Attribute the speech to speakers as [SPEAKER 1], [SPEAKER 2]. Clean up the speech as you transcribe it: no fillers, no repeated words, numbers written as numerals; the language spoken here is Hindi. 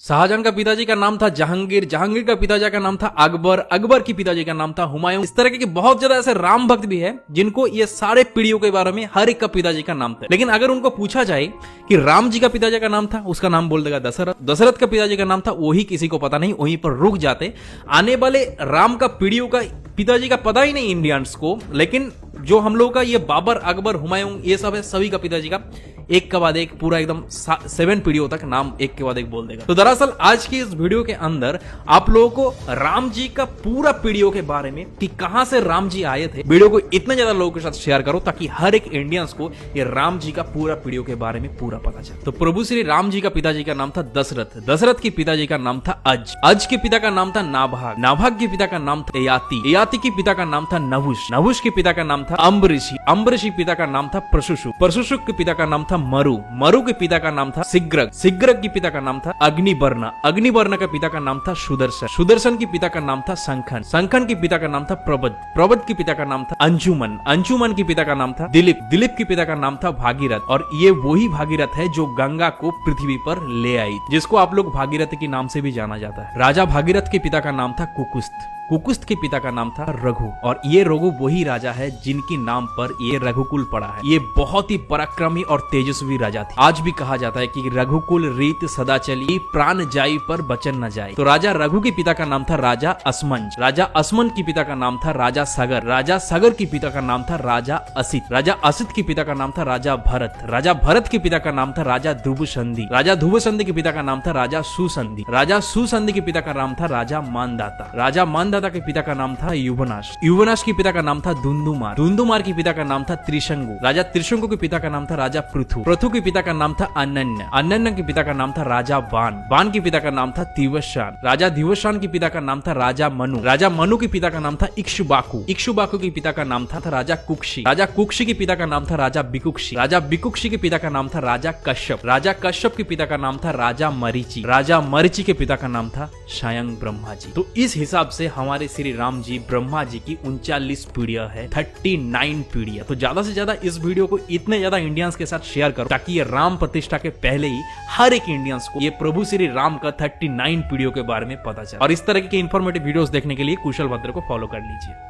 [SPEAKER 1] शाहजहां का पिताजी का नाम था जहांगीर, जहांगीर का पिताजी का नाम था अकबर, अकबर की पिताजी का नाम था हुमायूं। इस तरह के बहुत ज्यादा ऐसे राम भक्त भी है जिनको ये सारे पीढ़ियों के बारे में हर एक का पिताजी का नाम था। लेकिन अगर उनको पूछा जाए कि राम जी का पिताजी का नाम था, उसका नाम बोल देगा दशरथ। दशरथ का पिताजी का नाम था, वही किसी को पता नहीं, वहीं पर रुक जाते। आने वाले राम का पीढ़ियों का पिताजी का पता ही नहीं इंडियंस को, लेकिन जो हम लोग का ये बाबर, अकबर, हुमायूं, ये सब है, सभी का पिताजी का एक के बाद एक पूरा एकदम 7 पीढ़ियों तक नाम एक के बाद एक बोल देगा। तो दरअसल आज की इस वीडियो के अंदर आप लोगों को राम जी का पूरा पीढ़ियों के बारे में कि कहां से राम जी आए थे, वीडियो को इतने ज्यादा लोगों के साथ शेयर करो ताकि हर एक इंडियंस को ये राम जी का पूरा पीढ़ियों के बारे में पूरा पता चले। तो प्रभु श्री राम जी का पिताजी का नाम था दशरथ, दशरथ के पिताजी का नाम था अज, अज के पिता का नाम था नाभाग, नाभाग के पिता का नाम था ययाति, ययाति के पिता का नाम था नहुष, नहुष के पिता का नाम था अम्बरीशी, अम्बरीशी पिता का नाम था प्रशुशु, प्रशुशु के पिता का नाम था मरु, मरु के पिता का नाम था सिग्रग, सिग्रग के पिता का नाम था अग्निवर्ण, अग्निवर्ण के पिता का नाम था सुदर्शन, सुदर्शन के पिता का नाम था संखन, संखन के पिता का नाम था प्रबद, प्रबद के पिता का नाम था अंजुमन, अंजुमन के पिता का नाम था दिलीप, दिलीप के पिता का नाम था भागीरथ। और ये वही भागीरथ है जो गंगा को पृथ्वी पर ले आई, जिसको आप लोग भागीरथ के नाम से भी जाना जाता है। राजा भागीरथ के पिता का नाम था कुकुस्त, कुकुस्त के पिता का नाम था रघु, और ये रघु वही राजा है जिनके नाम पर ये रघुकुल पड़ा है। ये बहुत ही पराक्रमी और तेजस्वी राजा थे। आज भी कहा जाता है कि रघुकुल रीत सदा चली, प्राण जाई पर बचन न जाए। तो राजा रघु के पिता का नाम था राजा असमंज, राजा असमंज के पिता का नाम था राजा सगर, राजा सगर के पिता का नाम था राजा असित, राजा असित के पिता का नाम था राजा भरत, राजा भरत के पिता का नाम था राजा ध्रुवसंधि, राजा ध्रुवसंधि के पिता का नाम था राजा सुसंधि, राजा सुसंधि के पिता का नाम था राजा मानदाता, राजा मानदाता के पिता का नाम था युवनाश, युवनाश के पिता का नाम था दुंदुमार, दुंदुमार के पिता का नाम था त्रिशंगु, राजा त्रिशंगु के पिता का नाम था राजा पृथु, पृथु के पिता का नाम था अनन्य, अनन्य के पिता का नाम था राजा बाण, बाण के पिता का नाम था दिवशान, राजा दिवशान के पिता का नाम था राजा मनु, राजा मनु के पिता का नाम था इक्ष्वाकु, इक्ष्वाकु के पिता का नाम था राजा कुक्षी, राजा कुक्षी के पिता का नाम था राजा बिकुक्षी, राजा बिकुक्षी के पिता का नाम था राजा कश्यप, राजा कश्यप के पिता का नाम था राजा मरीचि, राजा मरीचि के पिता का नाम था स्वयं ब्रह्मा जी। तो इस हिसाब से हमारे श्री राम जी ब्रह्मा जी की 39 पीढ़ियां है, 39 पीढ़ियां। तो ज्यादा से ज्यादा इस वीडियो को इतने ज्यादा इंडियंस के साथ शेयर करो ताकि ये राम प्रतिष्ठा के पहले ही हर एक इंडियंस को ये प्रभु श्री राम का 39 पीढ़ियों के बारे में पता चले। और इस तरह के इंफॉर्मेटिव वीडियोस देखने के लिए कुशल भद्र को फॉलो कर लीजिए।